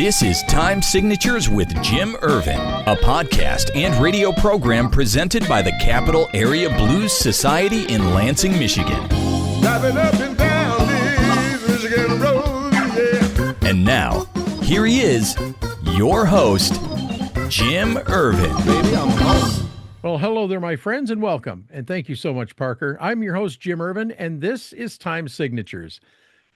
This is Time Signatures with Jim Ervin, a podcast and radio program presented by the Capital Area Blues Society in Lansing, Michigan. Driving up and down these Michigan roads, yeah. And now, here he is, your host, Jim Ervin. Baby, I'm home. Well, hello there, my friends, and welcome. And thank you so much, Parker. I'm your host, Jim Ervin, and this is Time Signatures.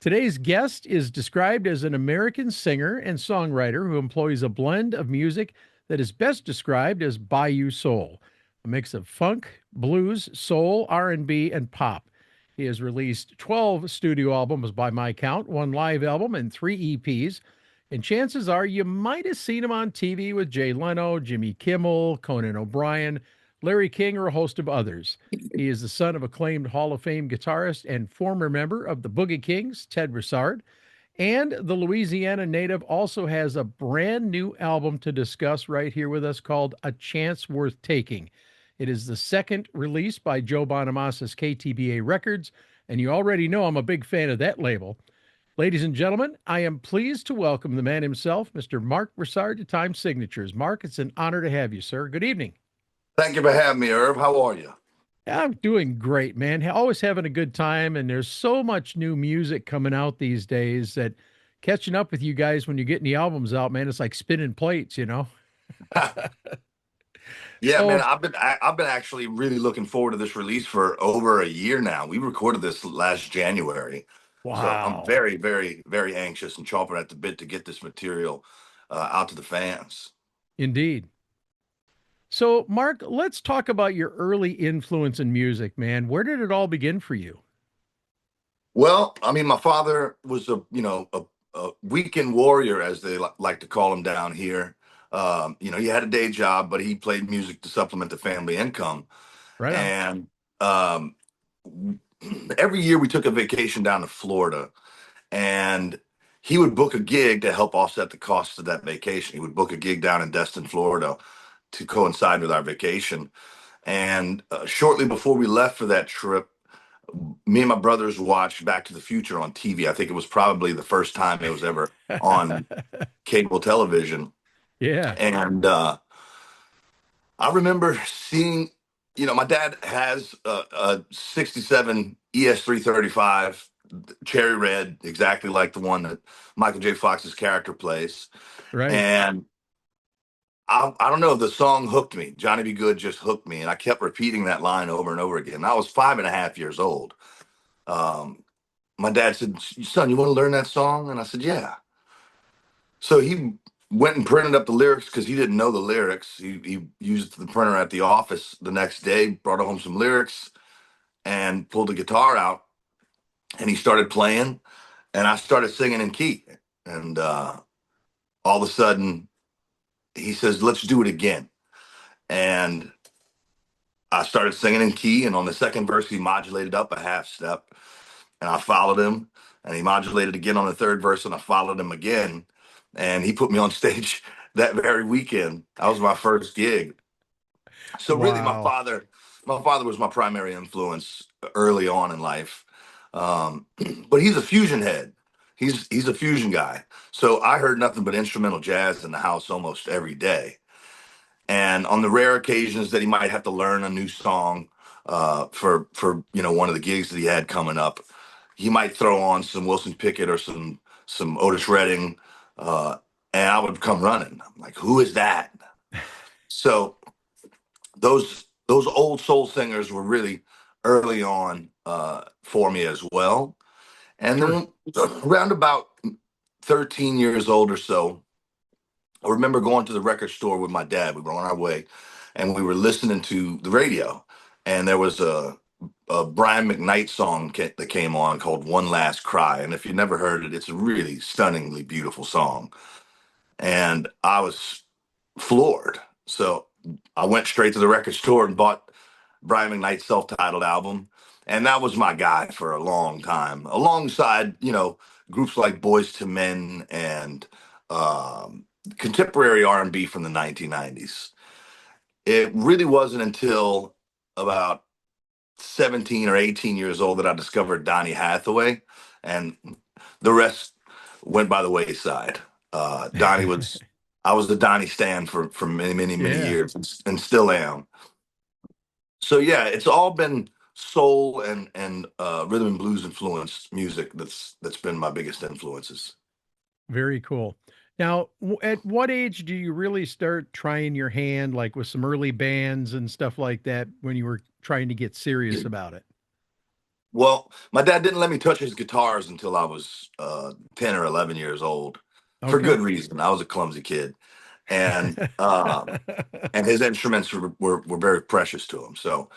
Today's guest is described as an American singer and songwriter who employs a blend of music that is best described as Bayou Soul, a mix of funk, blues, soul, R&B, and pop. He has released 12 studio albums by my count, 1 live album, and 3 EPs. And chances are you might have seen him on TV with Jay Leno, Jimmy Kimmel, Conan O'Brien, Larry King, or a host of others. He is the son of acclaimed Hall of Fame guitarist and former member of the Boogie Kings, Ted Broussard. And the Louisiana native also has a brand new album to discuss right here with us called A Chance Worth Taking. It is the second release by Joe Bonamassa's KTBA Records, and you already know I'm a big fan of that label. Ladies and gentlemen, I am pleased to welcome the man himself, Mr. Marc Broussard, to Time Signatures. Marc, it's an honor to have you, sir. Good evening. Thank you for having me, Irv. How are you? I'm doing great, man. Always having a good time, and there's so much new music coming out these days that catching up with you guys when you're getting the albums out, man, it's like spinning plates, you know? Yeah, So- man, I've been actually really looking forward to this release for over a year now. We recorded this last January. Wow. So I'm very, very, very anxious and chomping at the bit to get this material out to the fans. Indeed. So, Marc, let's talk about your early influence in music, man. Where did it all begin for you? Well, I mean, my father was a weekend warrior, as they like to call him down here. He had a day job, but he played music to supplement the family income. Right on. And every year we took a vacation down to Florida, and he would book a gig to help offset the costs of that vacation. He would book a gig down in Destin, Florida, to coincide with our vacation. And shortly before we left for that trip, me and my brothers watched Back to the Future on TV. I think it was probably the first time it was ever on cable television. Yeah. And I remember seeing, my dad has a 67 ES335 cherry red, exactly like the one that Michael J. Fox's character plays. Right. And I don't know, the song hooked me. Johnny B. Good just hooked me. And I kept repeating that line over and over again. I was 5.5 years old. My dad said, "Son, you want to learn that song?" And I said, "Yeah." So he went and printed up the lyrics because he didn't know the lyrics. He used the printer at the office the next day, brought home some lyrics, and pulled the guitar out. And he started playing, and I started singing in key. And all of a sudden, he says, "Let's do it again." And I started singing in key, and on the second verse, he modulated up a half step, and I followed him, and he modulated again on the third verse, and I followed him again, and he put me on stage that very weekend. That was my first gig. So really, Wow. my father was my primary influence early on in life, but he's a fusion head. He's a fusion guy. So I heard nothing but instrumental jazz in the house almost every day. And on the rare occasions that he might have to learn a new song for one of the gigs that he had coming up, he might throw on some Wilson Pickett or some Otis Redding, and I would come running. I'm like, "Who is that?" So those old soul singers were really early on for me as well. And then around about 13 years old or so, I remember going to the record store with my dad. We were on our way, and we were listening to the radio. And there was a Brian McKnight song that came on called "One Last Cry." And if you never heard it, it's a really stunningly beautiful song. And I was floored. So I went straight to the record store and bought Brian McKnight's self-titled album. And that was my guy for a long time, alongside, groups like Boyz II Men and contemporary R&B from the 1990s. It really wasn't until about 17 or 18 years old that I discovered Donny Hathaway, and the rest went by the wayside. Donnie was, I was the Donnie stan for many, many, many Yeah, years, and still am. So yeah, it's all been soul and rhythm and blues influenced music that's been my biggest influences. very cool. Now, at what age do you really start trying your hand, like with some early bands and stuff like that, when you were trying to get serious about it? Well, my dad didn't let me touch his guitars until I was 10 or 11 years old, for Okay. good reason. I was a clumsy kid, and and his instruments were very precious to him. So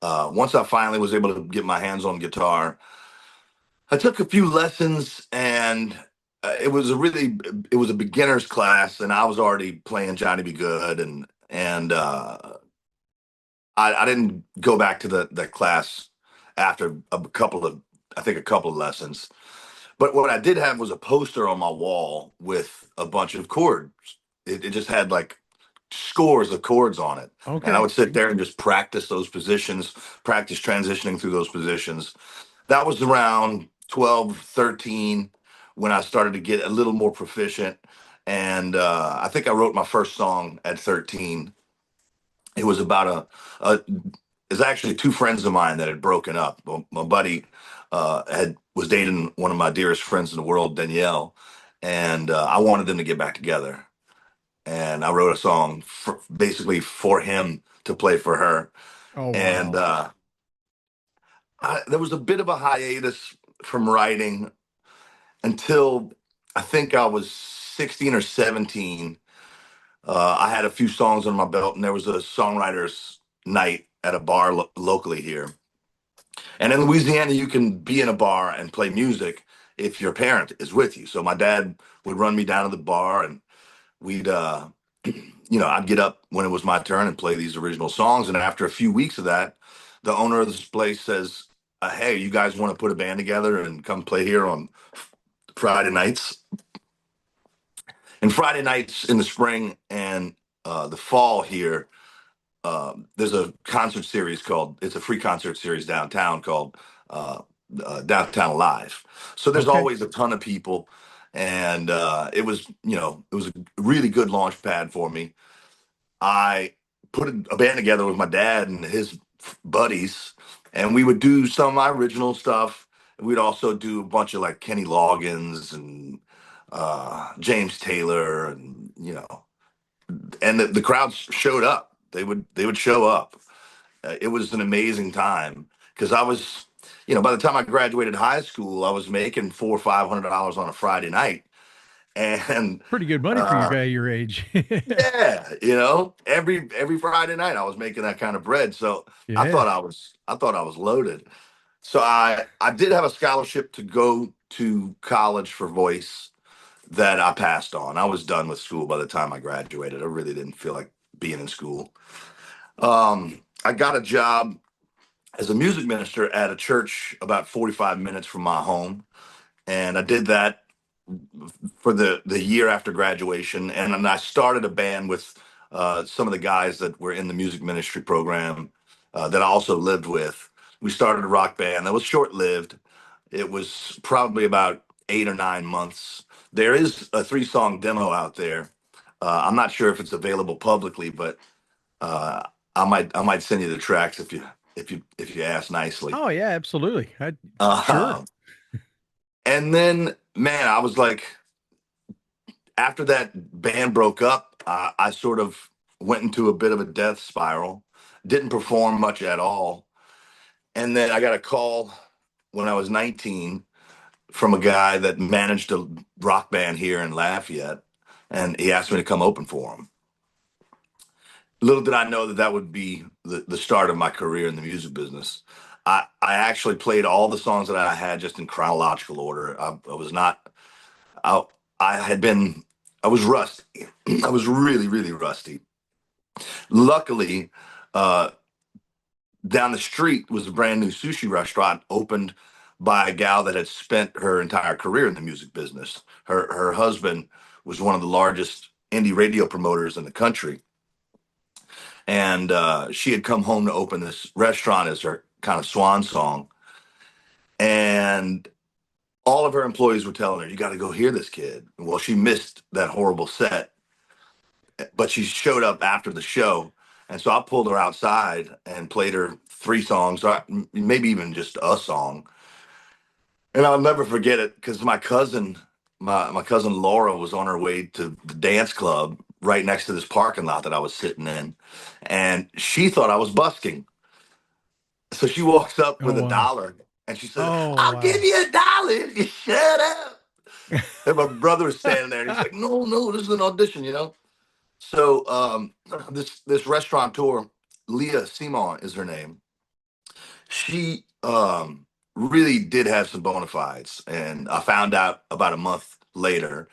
once I finally was able to get my hands on guitar, I took a few lessons, and it was a beginner's class, and I was already playing Johnny Be Good, and I didn't go back to that class after a couple of, I think, a couple of lessons. But what I did have was a poster on my wall with a bunch of chords. It just had like scores of chords on it. And I Okay. would sit there and just practice those positions, practice transitioning through those positions. That was around 12, 13 when I started to get a little more proficient. And I think I wrote my first song at 13. It was about a it's actually two friends of mine that had broken up. Well, my buddy had was dating one of my dearest friends in the world, Danielle, and I wanted them to get back together. And I wrote a song basically for him to play for her. Oh, And wow. there was a bit of a hiatus from writing until I think I was 16 or 17. I had a few songs on my belt, and there was a songwriters night at a bar locally here. And in Louisiana, you can be in a bar and play music if your parent is with you. So my dad would run me down to the bar, and we'd, I'd get up when it was my turn and play these original songs. And after a few weeks of that, the owner of this place says, "Hey, you guys want to put a band together and come play here on Friday nights?" And Friday nights in the spring and the fall here, there's a concert series called, it's a free concert series downtown called uh, Downtown Live. So there's Okay. always a ton of people. And it was a really good launch pad for me. I put a band together with my dad and his buddies, and we would do some of my original stuff. We'd also do a bunch of like Kenny Loggins and James Taylor, and and the crowds showed up. They would show up. It was an amazing time because I was, by the time I graduated high school, I was making $400 or $500 on a Friday night, and Pretty good money for your uh, guy your age. yeah, every Friday night I was making that kind of bread. So Yeah. I thought I was loaded. So I did have a scholarship to go to college for voice that I passed on. I was done with school by the time I graduated. I really didn't feel like being in school. I got a job as a music minister at a church about 45 minutes from my home, and I did that for the year after graduation. And then I started a band with some of the guys that were in the music ministry program that I also lived with. We started a rock band that was short lived. It was probably about 8 or 9 months. There is a 3-song demo out there. I'm not sure if it's available publicly, but uh, I might send you the tracks if you ask nicely. Oh, yeah, absolutely. Sure. Uh, and then, man, I was like, after that band broke up, I sort of went into a bit of a death spiral. Didn't perform much at all, and then I got a call when I was 19 from a guy that managed a rock band here in Lafayette, and he asked me to come open for him. Little did I know that that would be the start of my career in the music business. I actually played all the songs that I had just in chronological order. I was not, I, I had been, I was rusty. I was really, really rusty. Luckily, uh, down the street was a brand new sushi restaurant opened by a gal that had spent her entire career in the music business. Her husband was one of the largest indie radio promoters in the country, and she had come home to open this restaurant as her kind of swan song. And all of her employees were telling her, "You got to go hear this kid." Well, she missed that horrible set, but she showed up after the show. And so I pulled her outside and played her 3 songs, or maybe even just a song. And I'll never forget it because my cousin Laura was on her way to the dance club right next to this parking lot that I was sitting in. And she thought I was busking. So she walks up Oh, with a wow. dollar and she said, Oh, "I'll give wow. you $1 if you shut up." And my brother was standing there and he's like, "No, no, this is an audition, you know?" So this restaurateur, Leah Simon is her name. She really did have some bona fides, and I found out about a month later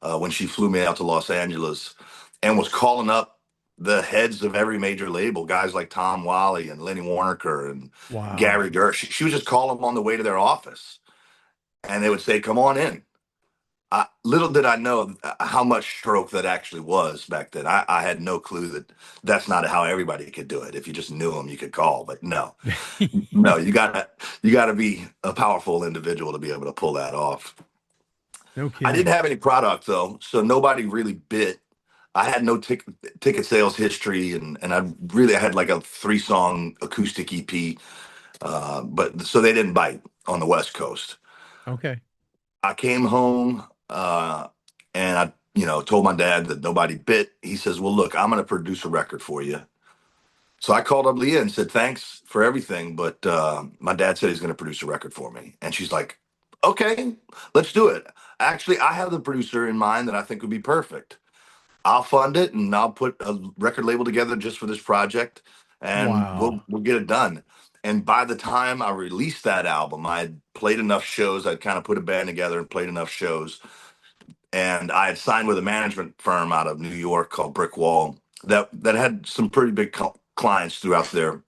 when she flew me out to Los Angeles and was calling up the heads of every major label, guys like Tom Wally and Lenny Waronker and Wow. Gary Gersh. She would just call them on the way to their office, and they would say, "Come on in." Little did I know how much stroke that actually was back then. I had no clue that that's not how everybody could do it. If you just knew them, you could call. But no, no, you gotta be a powerful individual to be able to pull that off. No I didn't kidding. have any product though, so nobody really bit. I had no ticket sales history, and I had like a 3 song acoustic EP, but so they didn't bite on the West Coast. Okay. I came home and I, told my dad that nobody bit. He says, "Well, look, I'm going to produce a record for you." So I called up Leah and said, "Thanks for everything, but my dad said he's going to produce a record for me." And she's like, "Okay, let's do it. Actually, I have the producer in mind that I think would be perfect. I'll fund it and I'll put a record label together just for this project, and we'll Wow. we'll get it done." And by the time I released that album, I had played enough shows. I'd kind of put a band together and played enough shows, and I had signed with a management firm out of New York called Brick Wall that had some pretty big clients throughout their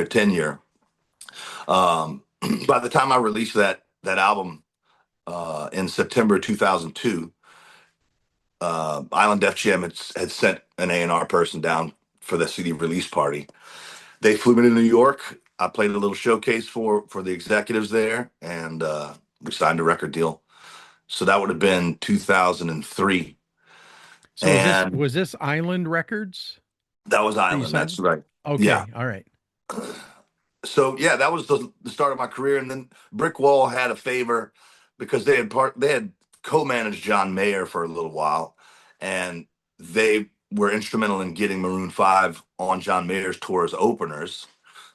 tenure. Um, by the time I released that album in September 2002, Island Def Jam had sent an A&R person down for the CD release party. They flew me to New York. I played a little showcase for the executives there, and we signed a record deal. So that would have been 2003, So and was this Island Records that was that you Island. signed? That's right. Yeah. Okay. All right. So yeah, that was the start of my career. And then Brick Wall had a favor because they had co-managed John Mayer for a little while, and they were instrumental in getting Maroon 5 on John Mayer's tour as openers.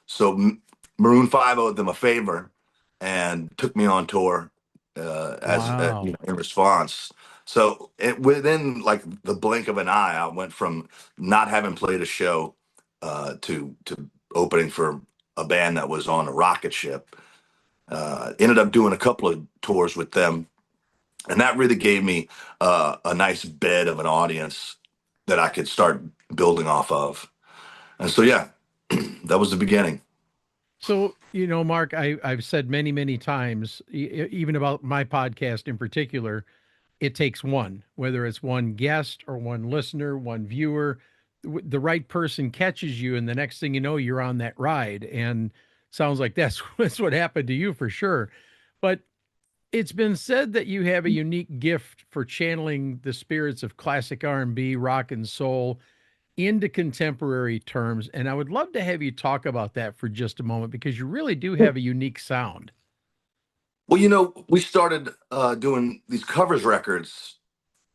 So Maroon 5 owed them a favor and took me on tour Wow. in response. So within like the blink of an eye, I went from not having played a show to opening for a band that was on a rocket ship. Ended up doing a couple of tours with them, and that really gave me a nice bed of an audience that I could start building off of. And so yeah, that was the beginning. So, Mark, I've said many, many times, even about my podcast in particular, it takes one, whether it's one guest or one listener, one viewer, the right person catches you, and the next thing you know, you're on that ride. And sounds like that's that's what happened to you for sure. But it's been said that you have a unique gift for channeling the spirits of classic R&B, rock and soul into contemporary terms. And I would love to have you talk about that for just a moment because you really do have a unique sound. Well, we started doing these covers records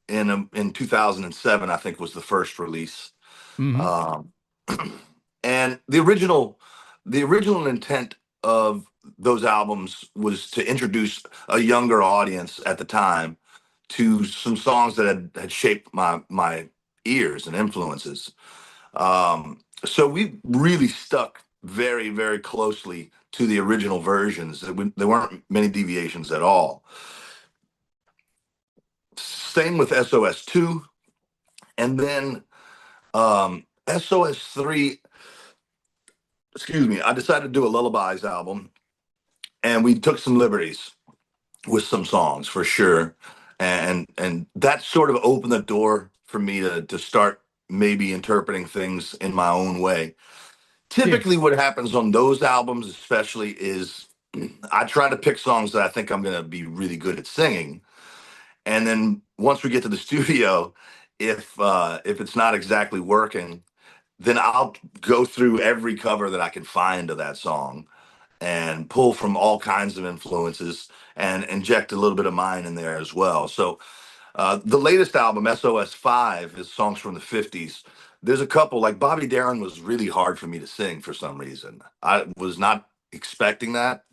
in 2007. I think was the first release, Hmm. um, and the original intent of those albums was to introduce a younger audience at the time to some songs that had shaped my ears and influences. So we really stuck very, very closely to the original versions. There weren't many deviations at all. Same with SOS2. And then SOS3, excuse me, I decided to do a Lullabies album, and we took some liberties with some songs for sure. And that sort of opened the door for me to start maybe interpreting things in my own way. Yeah. Typically what happens on those albums especially is I try to pick songs that I think I'm going to be really good at singing. And then once we get to the studio, if it's not exactly working, then I'll go through every cover that I can find of that song and pull from all kinds of influences and inject a little bit of mine in there as well. So the latest album, SOS 5, is songs from the 50s. There's a couple, like Bobby Darin was really hard for me to sing for some reason. I was not expecting that.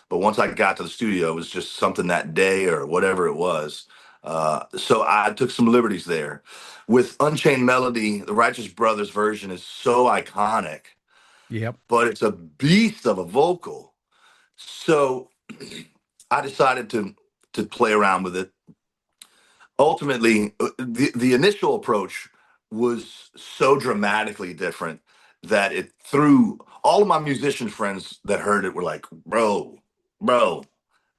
But once I got to the studio, it was just something that day or whatever it was. So I took some liberties there. With Unchained Melody, the Righteous Brothers version is so iconic, Yep. but it's a beast of a vocal. So I decided to play around with it. Ultimately, the initial approach was so dramatically different that it threw all of my musician friends that heard it were like, bro,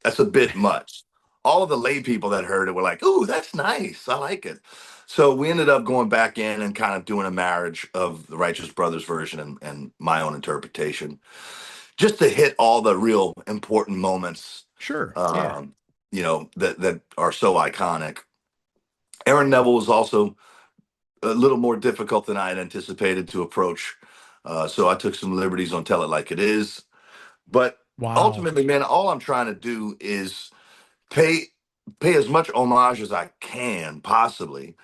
that's a bit much. All of the lay people that heard it were like, ooh, that's nice. I like it. So we ended up going back in and kind of doing a marriage of the Righteous Brothers version and my own interpretation, just to hit all the real important moments, Sure. Yeah. um, that are so iconic. Aaron Neville was also a little more difficult than I had anticipated to approach. So I took some liberties on Tell It Like It Is. But Wow. ultimately, man, all I'm trying to do is pay as much homage as I can possibly,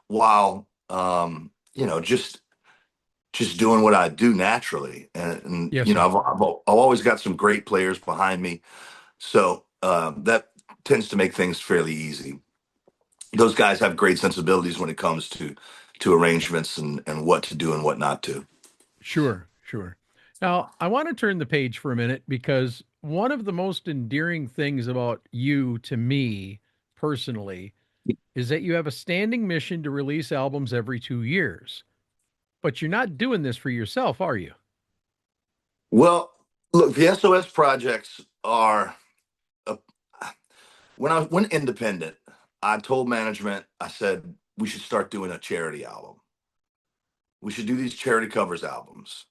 while just doing what I do naturally. And Yes, sir. I've always got some great players behind me, so that tends to make things fairly easy. Those guys have great sensibilities when it comes to arrangements and what to do and what not to. Sure. Sure. Now, I want to turn the page for a minute because one of the most endearing things about you to me personally is that you have a standing mission to release albums every 2 years. But you're not doing this for yourself, are you? Well, look, the SOS projects are a, when I went independent, I told management, I said, we should start doing a charity album. We should do these charity covers albums.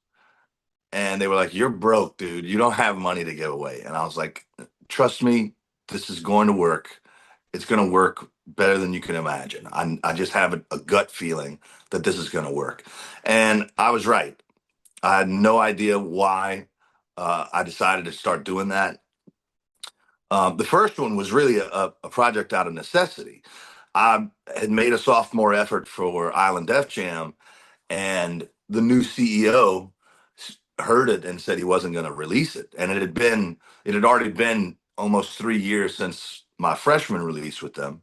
And they were like, you're broke, dude. You don't have money to give away. And I was like, trust me, this is going to work. It's going to work better than you can imagine. I just have a gut feeling that this is going to work. And I was right. I had no idea why I decided to start doing that. The first one was really a project out of necessity. I had made a sophomore effort for Island Def Jam, and the new CEO heard it and said he wasn't going to release it. And it had already been almost 3 years since my freshman release with them.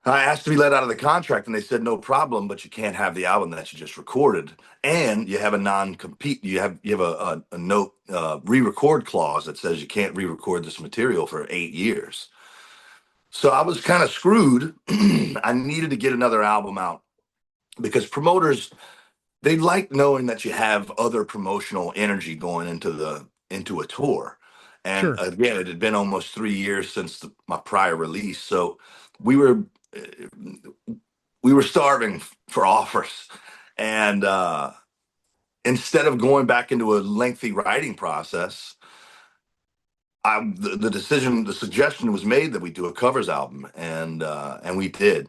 I asked to be let out of the contract, and they said no problem, but you can't have the album that you just recorded, and you have a non-compete. You have a note re-record clause that says you can't re-record this material for 8 years. So I was kind of screwed. I needed to get another album out because promoters, they like knowing that you have other promotional energy going into a tour. And Sure. again, it had been almost 3 years since my prior release, so we were we were starving for offers. And instead of going back into a lengthy writing process, the suggestion was made that we do a covers album, and we did.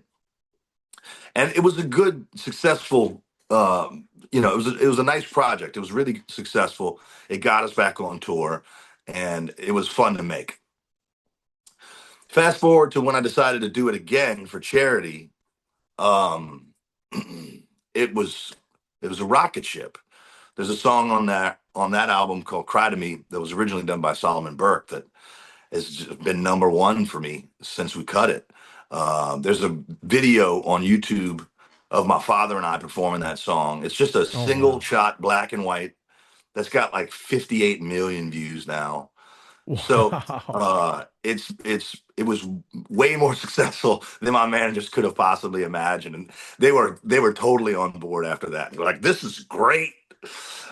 And it was a good, successful. It was a nice project. It was really successful. It got us back on tour, and it was fun to make. Fast forward to when I decided to do it again for charity. Um, it was it was a rocket ship. There's a song on that album called "Cry to Me" that was originally done by Solomon Burke that has just been number one for me since we cut it. There's a video on YouTube of my father and I performing that song. It's just a Oh, single wow. shot, black and white, that's got like 58 million views now. So Wow. it was way more successful than my managers could have possibly imagined, and they were totally on board after that. They're like, "This is great."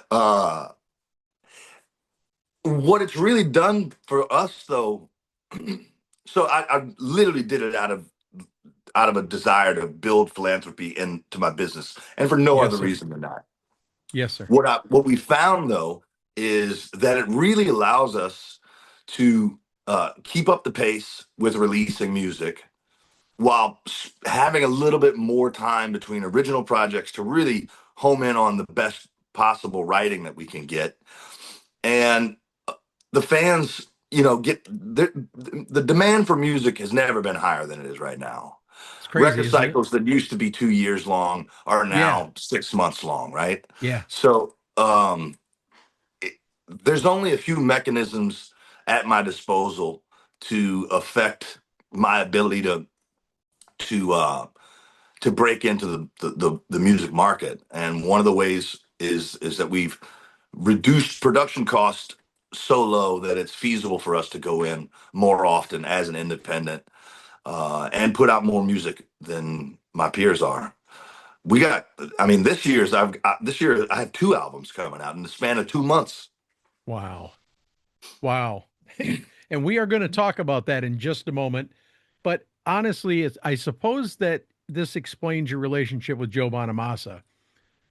Uh, what it's really done for us, though, so I literally did it out of a desire to build philanthropy into my business, and for no Yes, other sir. reason than that. Yes, sir. What we found though is that it really allows us to keep up the pace with releasing music while having a little bit more time between original projects to really home in on the best possible writing that we can get. And the fans, get the demand for music has never been higher than it is right now. It's crazy, Record isn't it? cycles that used to be 2 years long are Yeah. now 6 months long, right? Yeah. So it, there's only a few mechanisms at my disposal to affect my ability to uh, to break into the music market. And one of the ways is that we've reduced production cost so low that it's feasible for us to go in more often as an independent and put out more music than my peers are. We got, I mean, this year I have 2 albums coming out in the span of 2 months. Wow. Wow. And we are going to talk about that in just a moment. But honestly, I suppose that this explains your relationship with Joe Bonamassa,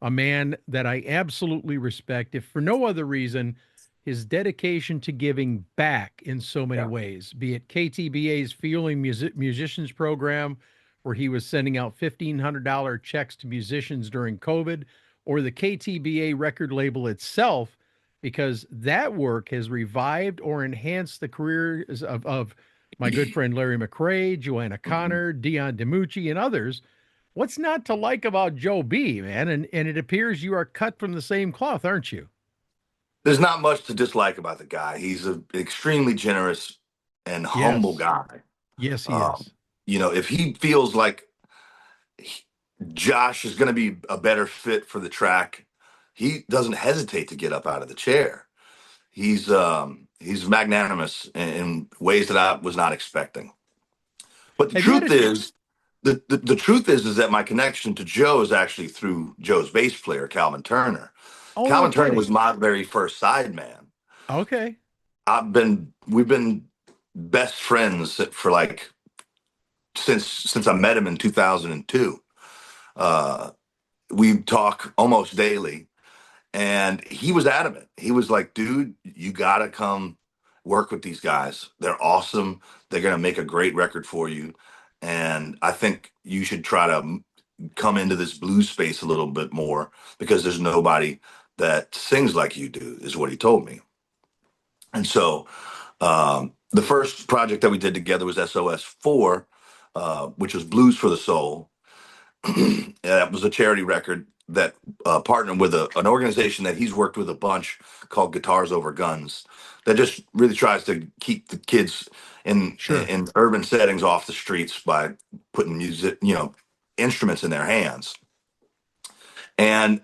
a man that I absolutely respect, if for no other reason, his dedication to giving back in so many Yeah. ways, be it KTBA's Fueling Musicians program, where he was sending out $1,500 checks to musicians during COVID, or the KTBA record label itself, because that work has revived or enhanced the careers of my good friend Larry McRae, Joanna Connor, Dion DiMucci, and others. What's not to like about Joe B, man? And it appears you are cut from the same cloth, aren't you? There's not much to dislike about the guy. He's an extremely generous and humble Yes. guy. Yes, he Um, is. if he feels like he- Josh is going to be a better fit for the track, he doesn't hesitate to get up out of the chair. He's magnanimous in ways that I was not expecting. But the Have you had truth a is, the truth is that my connection to Joe is actually through Joe's bass player, Calvin Turner. Oh, no Calvin Turner was kidding. my very first sideman. Okay. We've been best friends for like since I met him in 2002. Uh, we talk almost daily, and he was adamant. He was like, "Dude, you gotta come work with these guys. They're awesome. They're gonna make a great record for you, and I think you should try to come into this blues space a little bit more because there's nobody that sings like you do," is what he told me. And so the first project that we did together was SOS 4, which was Blues for the Soul. That was a charity record that partnered with an organization that he's worked with a bunch called Guitars Over Guns, that just really tries to keep the kids in Sure. in urban settings off the streets by putting music, instruments in their hands. And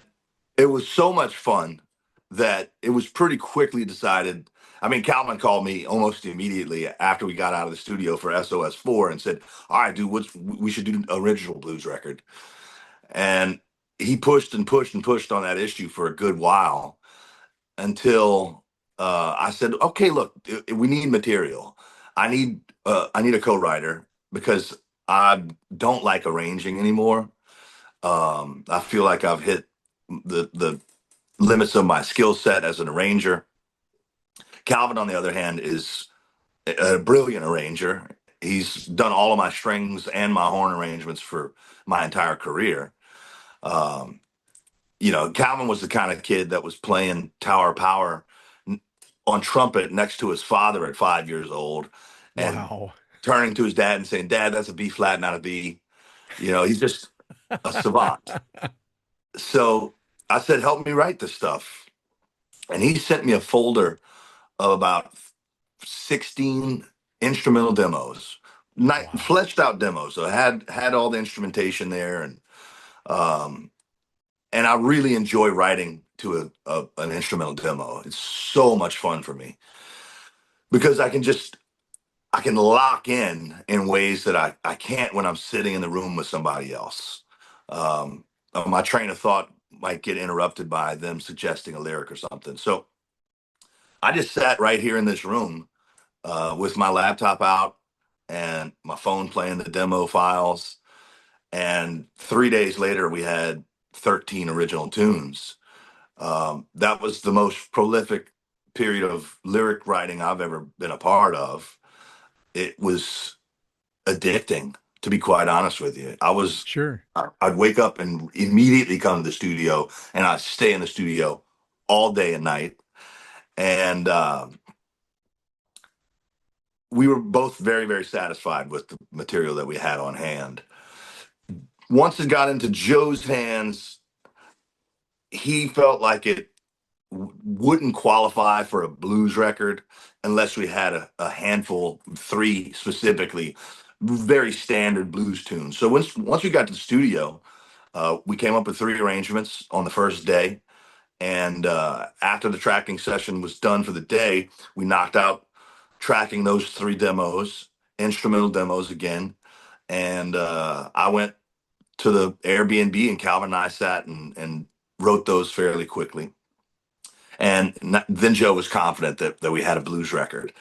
it was so much fun that it was pretty quickly decided. I mean, Calvin called me almost immediately after we got out of the studio for SOS 4 and said, "All right, dude, we should do an original blues record." And he pushed and pushed and pushed on that issue for a good while until I said, "Okay, look, we need material. I need a co-writer because I don't like arranging anymore. I feel like I've hit the limits of my skill set as an arranger." Calvin, on the other hand, is a brilliant arranger. He's done all of my strings and my horn arrangements for my entire career. Um, Calvin was the kind of kid that was playing Tower of Power on trumpet next to his father at 5 years old and Wow. turning to his dad and saying, "Dad, that's a B flat, not a B." He's just a savant. So I said, "Help me write this stuff." And he sent me a folder of about 16 instrumental demos, not Wow. fleshed out demos. So I had all the instrumentation there, um, and I really enjoy writing to an instrumental demo. It's so much fun for me because I can lock in ways that I can't when I'm sitting in the room with somebody else. My train of thought might get interrupted by them suggesting a lyric or something. So I just sat right here in this room with my laptop out and my phone playing the demo files. And 3 days later, we had 13 original tunes. That was the most prolific period of lyric writing I've ever been a part of. It was addicting, to be quite honest with you. Sure. I'd wake up and immediately come to the studio, and I'd stay in the studio all day and night. And we were both very, very satisfied with the material that we had on hand. Once it got into Joe's hands, he felt like it wouldn't qualify for a blues record unless we had a handful, three specifically, very standard blues tunes. So once we got to the studio, we came up with three arrangements on the first day. And after the tracking session was done for the day, we knocked out tracking those three demos, instrumental demos again. And I went to the Airbnb, and Calvin and I sat and wrote those fairly quickly. And then Joe was confident that we had a blues record.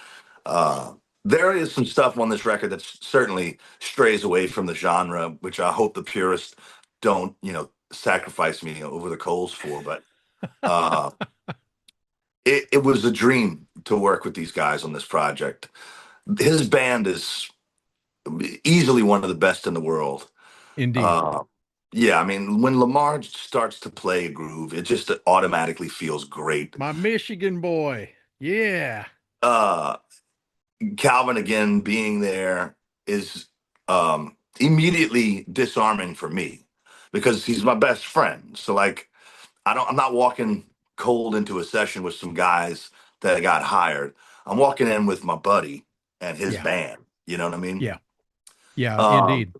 There is some stuff on this record that certainly strays away from the genre, which I hope the purists don't, sacrifice me over the coals for. But uh, it was a dream to work with these guys on this project. His band is easily one of the best in the world. Indeed. Uh, yeah, I mean, when Lamar starts to play a groove, it just automatically feels great. My Michigan boy. Yeah. Uh, Calvin again being there is immediately disarming for me because he's my best friend. So like, I'm not walking cold into a session with some guys that got hired. I'm walking in with my buddy and his Yeah. band. You know what I mean? Yeah. Yeah. Um, Indeed.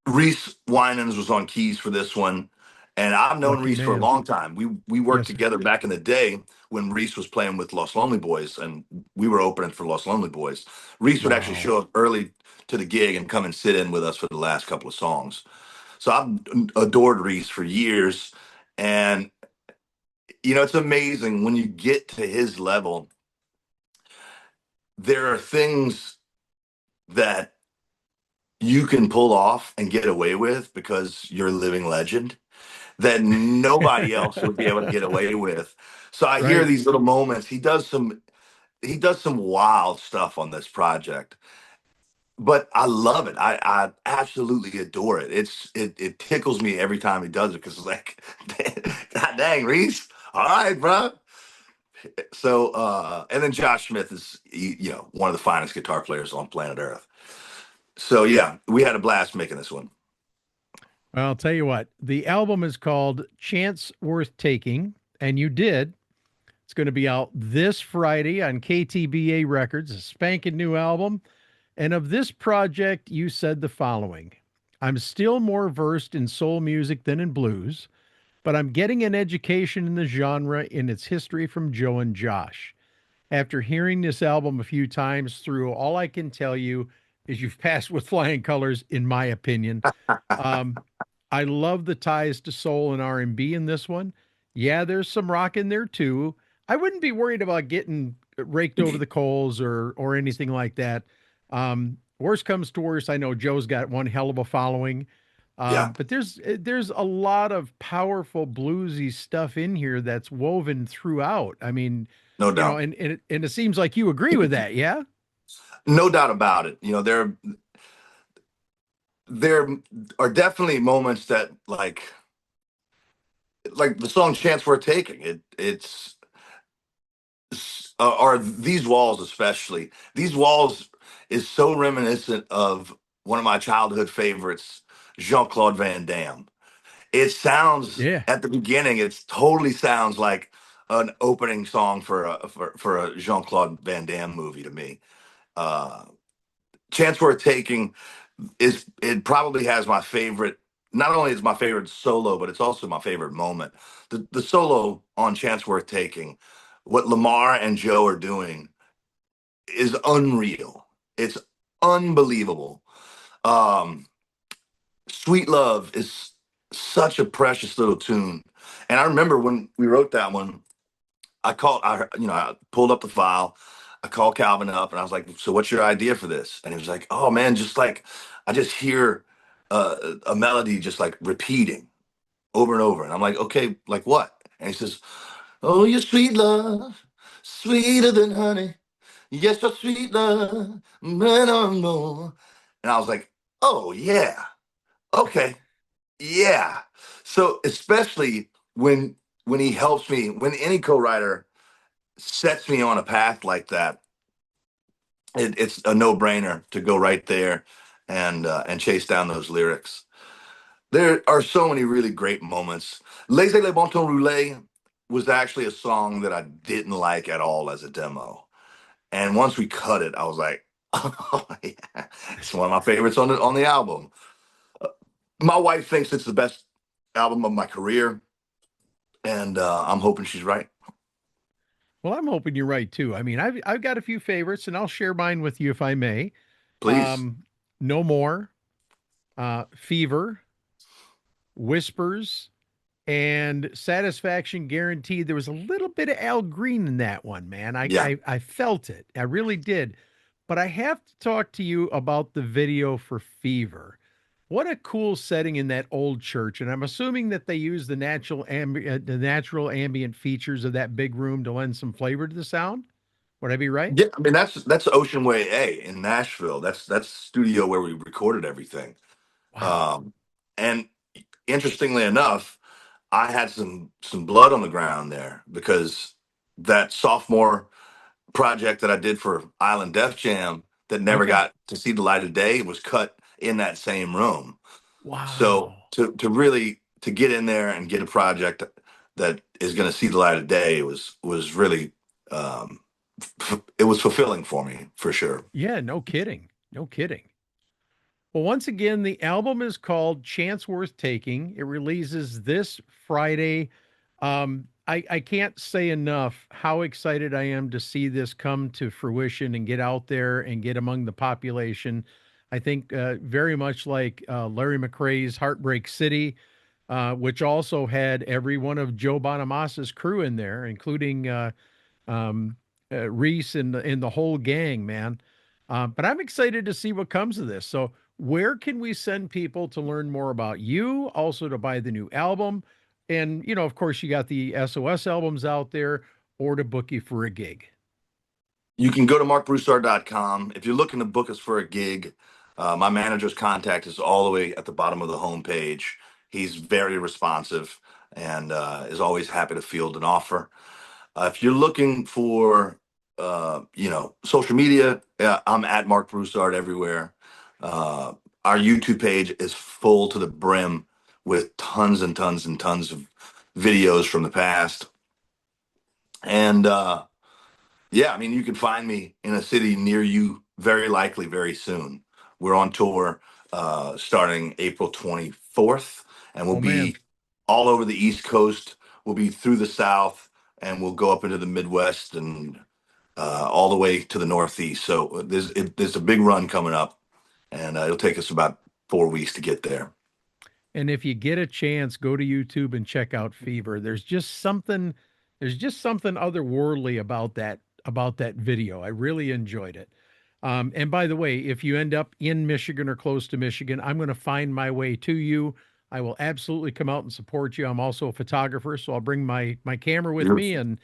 Reese Winans was on keys for this one, and I've known Lucky Reese for a man. long time. We worked Yes, sir. together back in the day when Reese was playing with Los Lonely Boys, and we were opening for Los Lonely Boys. Reese would actually Wow. show up early to the gig and come and sit in with us for the last couple of songs. So I've adored Reese for years, and it's amazing when you get to his level. There are things that you can pull off and get away with because you're a living legend that nobody else would be able to get away with. So I hear Right. these little moments. He does some wild stuff on this project, but I love it. I absolutely adore it. It tickles me every time he does it because it's like, God dang, Reese. All right, bro. So and then Josh Smith is one of the finest guitar players on planet Earth. So yeah, we had a blast making this one. Well, I'll tell you what, the album is called Chance Worth Taking, and you did. It's going to be out this Friday on KTBA Records, a spanking new album. And of this project, you said the following: I'm still more versed in soul music than in blues, but I'm getting an education in the genre in its history from Joe and Josh. After hearing this album a few times through, all I can tell you is you've passed with flying colors, in my opinion. Um, I love the ties to soul and R&B in this one. Yeah, there's some rock in there too. I wouldn't be worried about getting raked over the coals or anything like that. Worst comes to worst, I know Joe's got one hell of a following. Yeah, But there's a lot of powerful bluesy stuff in here that's woven throughout. I mean, no doubt. and it seems like you agree with that, yeah? No doubt about it. There are definitely moments that like the song "Chance Worth Taking." Or these walls especially. These walls is so reminiscent of one of my childhood favorites, Jean-Claude Van Damme. It sounds Yeah. at the beginning. It totally sounds like an opening song for a Jean-Claude Van Damme movie to me. Uh, Chance Worth Taking it probably has my favorite. Not only is my favorite solo, but it's also my favorite moment. The solo on Chance Worth Taking, what Lamar and Joe are doing is unreal. It's unbelievable. Um, Sweet Love is such a precious little tune, and I remember when we wrote that one. I pulled up the file. I called Calvin up and I was like, "So what's your idea for this?" And he was like, "Oh man, just like I just hear a melody just like repeating over and over." And I'm like, "Okay, like what?" And he says, Oh, your sweet love, sweeter than honey. Yes, your sweet love, better more. And I was like, oh yeah, okay, yeah. So especially when he helps me, when any co-writer sets me on a path like that, it's a no-brainer to go right there and chase down those lyrics. There are so many really great moments. Laissez les bon temps rouler was actually a song that I didn't like at all as a demo. And once we cut it, I was like, oh, yeah. It's one of my favorites on the album. Uh, My wife thinks it's the best album of my career, and I'm hoping she's right. Well, I'm hoping you're right too. I mean, I've got a few favorites, and I'll share mine with you if I may. Please. Um, No More, Fever, Whispers, and Satisfaction Guaranteed. There was a little bit of Al Green in that one, man. I Yeah. I, I felt it. I really did. But I have to talk to you about the video for Fever. What a cool setting in that old church, and I'm assuming that they use the natural ambient features of that big room to lend some flavor to the sound. Would I be right? Yeah, I mean that's Ocean Way A in Nashville. That's the studio where we recorded everything. Wow. Um, and interestingly enough, I had some blood on the ground there because that sophomore project that I did for Island Def Jam that never Okay. got to see the light of day was cut in that same room. So Wow. to really to get in there and get a project that is going to see the light of day was really um, it was fulfilling for me for sure. Yeah, no kidding. No kidding. Well, once again, the album is called Chance Worth Taking. It releases this Friday. I can't say enough how excited I am to see this come to fruition and get out there and get among the population. I think very much like Larry McRae's Heartbreak City, which also had every one of Joe Bonamassa's crew in there, including um, Reese and the whole gang, man. But I'm excited to see what comes of this. So, where can we send people to learn more about you? Also, to buy the new album, and of course, you got the SOS albums out there, or to book you for a gig. You can go to markbroussard.com. If you're looking to book us for a gig, my manager's contact is all the way at the bottom of the homepage. He's very responsive and is always happy to field an offer. If you're looking for, social media, I'm at Marc Broussard everywhere. Uh, our YouTube page is full to the brim with tons and tons and tons of videos from the past. And yeah, I mean, you can find me in a city near you very likely very soon. We're on tour starting April 24th, and we'll Oh man. be all over the East Coast. We'll be through the South, and we'll go up into the Midwest and all the way to the Northeast. So there's a big run coming up, and it'll take us about 4 weeks to get there. And if you get a chance, go to YouTube and check out Fever. There's just something otherworldly about that video. I really enjoyed it. And by the way, if you end up in Michigan or close to Michigan, I'm going to find my way to you. I will absolutely come out and support you. I'm also a photographer, so I'll bring my camera with me. Beautiful. And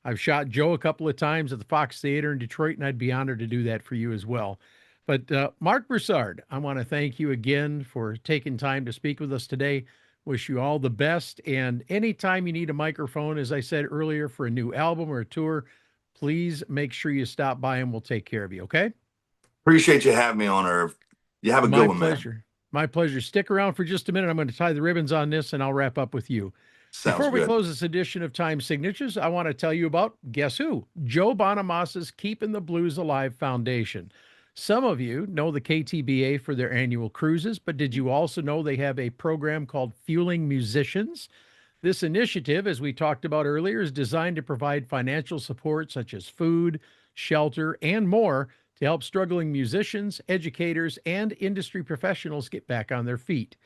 I've shot Joe a couple of times at the Fox Theater in Detroit, and I'd be honored to do that for you as well. But Marc Broussard, I want to thank you again for taking time to speak with us today. Wish you all the best. And anytime you need a microphone, as I said earlier, for a new album or a tour, please make sure you stop by and we'll take care of you. Okay? Appreciate you having me on, Irv. You have a good My one, man. pleasure. My pleasure. Stick around for just a minute. I'm going to tie the ribbons on this and I'll wrap up with you. Sounds Before we good. close this edition of Time Signatures, I want to tell you about guess who? Joe Bonamassa's Keeping the Blues Alive Foundation. Some of you know the KTBA for their annual cruises, but did you also know they have a program called Fueling Musicians? This initiative, as we talked about earlier, is designed to provide financial support such as food, shelter, and more to help struggling musicians, educators, and industry professionals get back on their feet.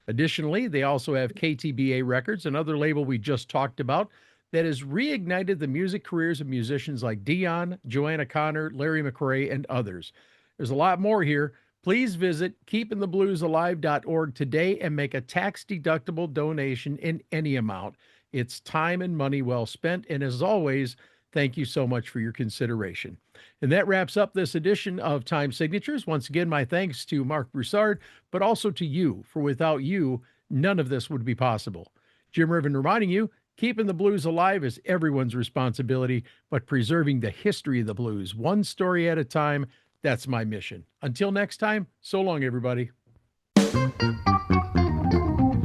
Additionally, they also have KTBA Records, another label we just talked about, that has reignited the music careers of musicians like Dion, Joanna Connor, Larry McRae, and others. There's a lot more here. Please visit keepingthebluesalive.org today and make a tax-deductible donation in any amount. It's time and money well spent. And as always, thank you so much for your consideration. And that wraps up this edition of Time Signatures. Once again, my thanks to Marc Broussard, but also to you, for without you, none of this would be possible. Jim Ervin reminding you, keeping the blues alive is everyone's responsibility, but preserving the history of the blues, one story at a time, that's my mission. Until next time, so long, everybody.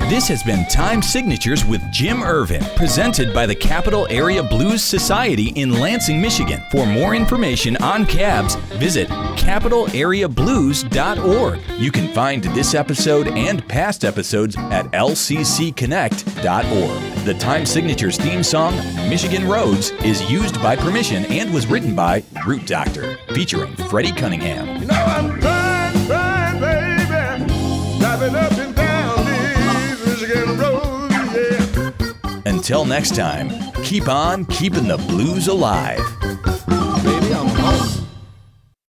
This has been Time Signatures with Jim Ervin, presented by the Capital Area Blues Society in Lansing, Michigan. For more information on cabs, visit capitalareablues.org. You can find this episode and past episodes at lccconnect.org. The Time Signatures theme song, Michigan Roads, is used by permission and was written by Root Doctor, featuring Freddie Cunningham. You know I'm trying, baby, driving up and down these Michigan roads, yeah. Until next time, keep on keeping the blues alive.